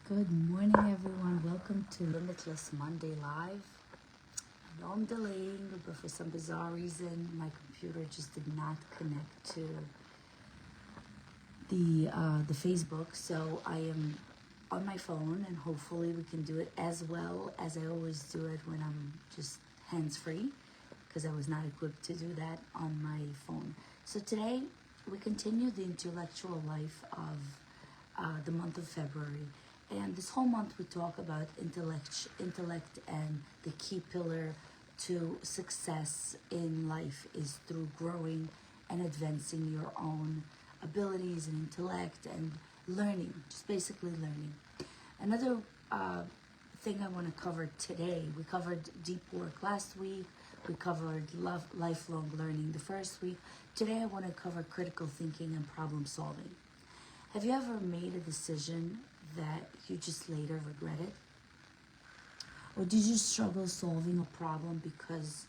Good morning, everyone. Welcome to Limitless Monday Live. I know I'm delaying, but for some bizarre reason, my computer just did not connect to the Facebook. So I am on my phone, and hopefully we can do it as well as I always do it when I'm just hands-free, because I was not equipped to do that on my phone. So today we continue the intellectual life of the month of February. And this whole month we talk about intellect and the key pillar to success in life is through growing and advancing your own abilities and intellect and learning, just basically learning. Another thing I want to cover today, we covered deep work last week, we covered lifelong learning the first week. Today I want to cover critical thinking and problem solving. Have you ever made a decision that you just later regretted? Or did you struggle solving a problem because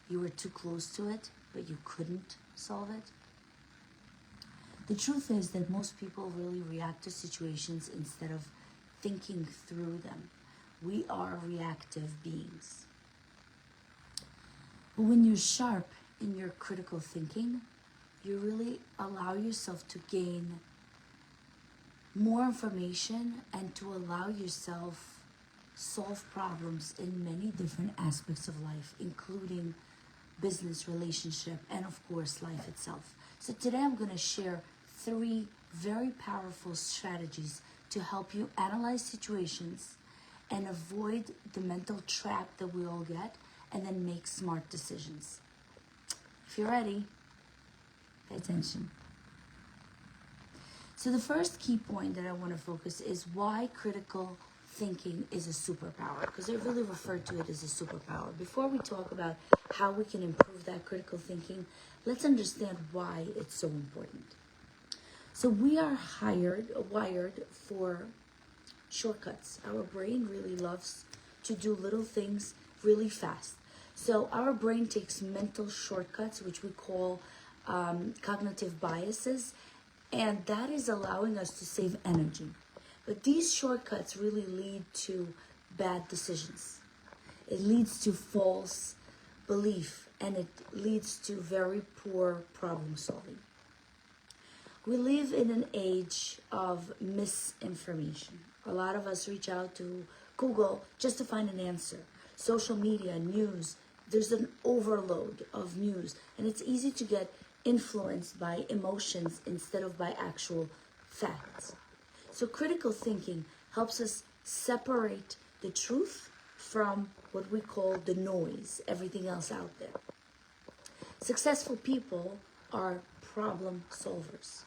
you were too close to it, but you couldn't solve it? The truth is that most people really react to situations instead of thinking through them. We are reactive beings. But when you're sharp in your critical thinking, you really allow yourself to gain more information and to allow yourself solve problems in many different aspects of life, including business, relationship, and of course life itself. So today I'm going to share 3 very powerful strategies to help you analyze situations and avoid the mental trap that we all get, and then make smart decisions. If you're ready, pay attention. So the first key point that I want to focus is why critical thinking is a superpower, because I really refer to it as a superpower. Before we talk about how we can improve that critical thinking, let's understand why it's so important. So we are wired for shortcuts. Our brain really loves to do little things really fast. So our brain takes mental shortcuts, which we call cognitive biases, and that is allowing us to save energy. But these shortcuts really lead to bad decisions. It leads to false belief, and it leads to very poor problem solving. We live in an age of misinformation. A lot of us reach out to Google just to find an answer. Social media, news, there's an overload of news, and it's easy to get influenced by emotions instead of by actual facts. So critical thinking helps us separate the truth from what we call the noise, everything else out there. Successful people are problem solvers.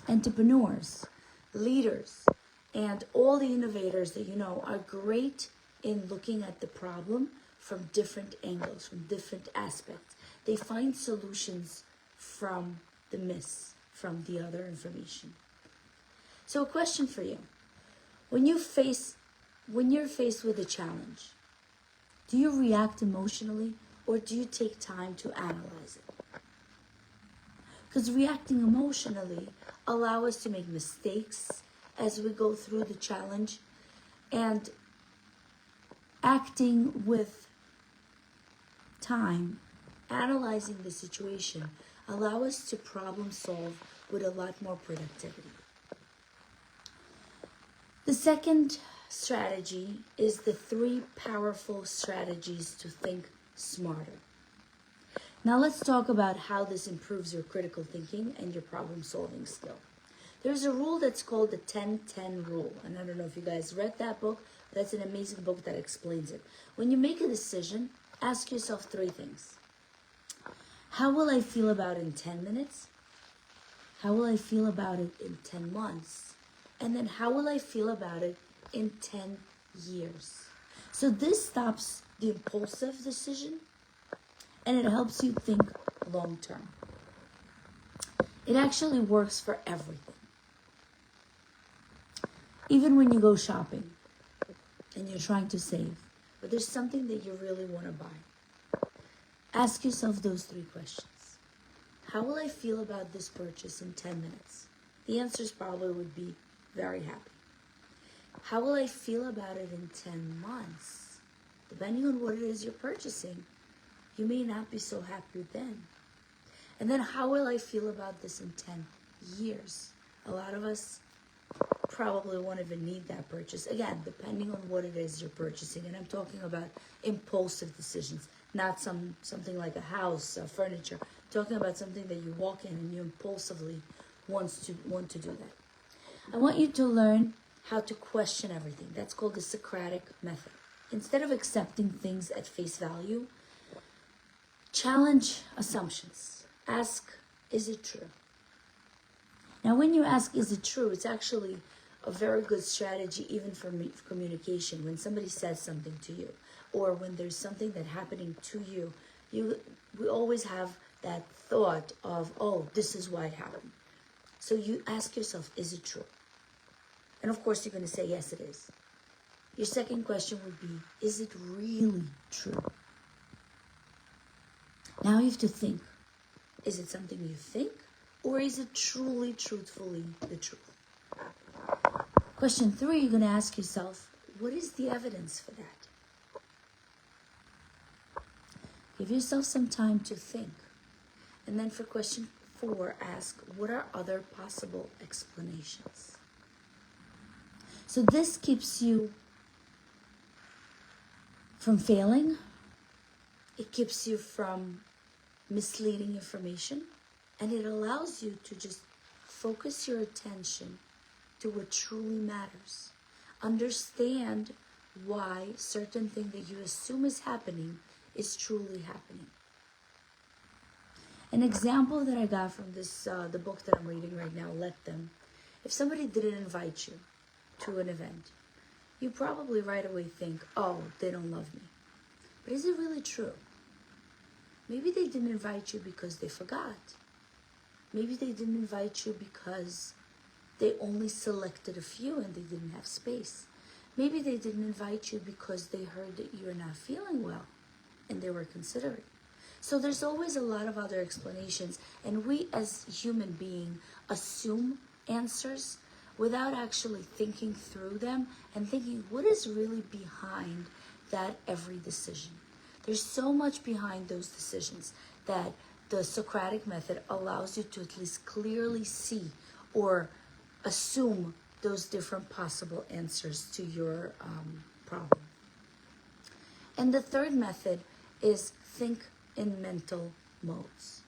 Entrepreneurs, leaders, and all the innovators that you know are great in looking at the problem from different angles, from different aspects. They find solutions from the from the other information. So a question for you. When you're faced with a challenge, do you react emotionally or do you take time to analyze it? Because reacting emotionally allows us to make mistakes as we go through the challenge, and acting with time, analyzing the situation, allow us to problem solve with a lot more productivity. The second strategy is the 3 powerful strategies to think smarter. Now let's talk about how this improves your critical thinking and your problem solving skill. There's a rule that's called the 10-10 rule, and I don't know if you guys read that book. That's an amazing book that explains it. When you make a decision, ask yourself 3 things. How will I feel about it in 10 minutes? How will I feel about it in 10 months? And then how will I feel about it in 10 years? So this stops the impulsive decision, and it helps you think long term. It actually works for everything. Even when you go shopping and you're trying to save, but there's something that you really want to buy. Ask yourself those 3 questions. How will I feel about this purchase in 10 minutes? The answers probably would be very happy. How will I feel about it in 10 months? Depending on what it is you're purchasing, you may not be so happy then. And then how will I feel about this in 10 years? A lot of us probably won't even need that purchase. Again, depending on what it is you're purchasing. And I'm talking about impulsive decisions, not something like a house, furniture. I'm talking about something that you walk in and you impulsively want to do that. I want you to learn how to question everything. That's called the Socratic method. Instead of accepting things at face value, challenge assumptions. Ask, is it true? Now, when you ask, is it true, it's actually a very good strategy even for communication. When somebody says something to you, or when there's something that's happening to you, we always have that thought of, oh, this is why it happened. So you ask yourself, is it true? And of course, you're going to say, yes, it is. Your second question would be, is it really true? Now you have to think, is it something you think, or is it truly, truthfully the truth? Question 3, you're going to ask yourself, what is the evidence for that? Give yourself some time to think. And then for question 4, ask, what are other possible explanations? So this keeps you from failing. It keeps you from misleading information. And it allows you to just focus your attention to what truly matters. Understand why certain thing that you assume is happening is truly happening. An example that I got from this, the book that I'm reading right now, Let Them. If somebody didn't invite you to an event, you probably right away think, oh, they don't love me. But is it really true? Maybe they didn't invite you because they forgot. Maybe they didn't invite you because they only selected a few and they didn't have space. Maybe they didn't invite you because they heard that you're not feeling well and they were considerate. So there's always a lot of other explanations, and we as human beings assume answers without actually thinking through them and thinking what is really behind that every decision. There's so much behind those decisions that the Socratic method allows you to at least clearly see or assume those different possible answers to your problem. And the third method is think in mental modes.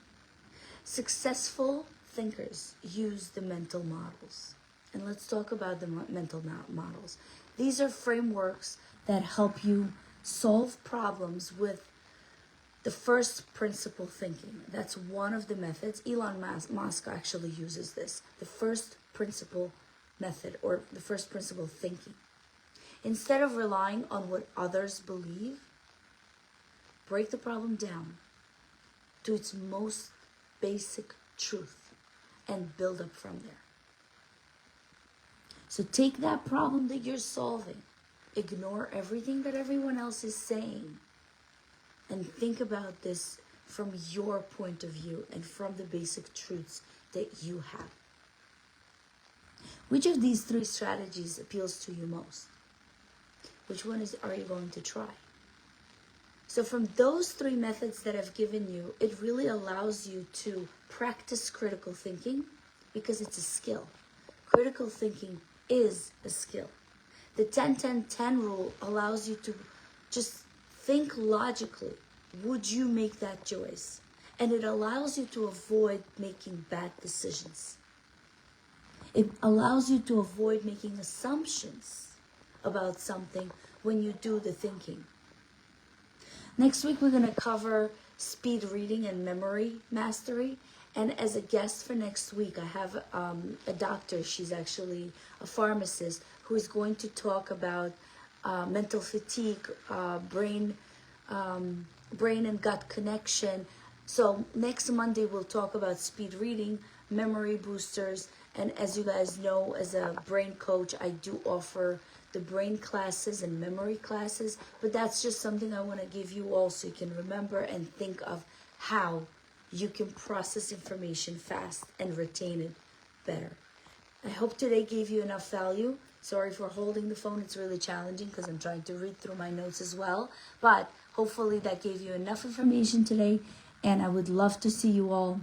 Successful thinkers use the mental models. And let's talk about the mental models. These are frameworks that help you solve problems with the first principle thinking. That's one of the methods. Elon Musk actually uses this. The first principle method, or the first principle thinking. Instead of relying on what others believe, break the problem down to its most basic truth and build up from there. So take that problem that you're solving, ignore everything that everyone else is saying, and think about this from your point of view and from the basic truths that you have. Which of these 3 strategies appeals to you most? Which one are you going to try? So from those 3 methods that I've given you, it really allows you to practice critical thinking because it's a skill. Critical thinking is a skill. The 10-10-10 rule allows you to just think logically. Would you make that choice? And it allows you to avoid making bad decisions. It allows you to avoid making assumptions about something when you do the thinking. Next week, we're going to cover speed reading and memory mastery. And as a guest for next week, I have a doctor. She's actually a pharmacist who is going to talk about mental fatigue, brain and gut connection. So next Monday, we'll talk about speed reading, memory boosters. And as you guys know, as a brain coach, I do offer the brain classes and memory classes. But that's just something I want to give you all so you can remember and think of how you can process information fast and retain it better. I hope today gave you enough value. Sorry for holding the phone. It's really challenging because I'm trying to read through my notes as well. But hopefully that gave you enough information today. And I would love to see you all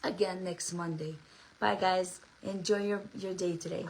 again next Monday. Bye, guys. Enjoy your day today.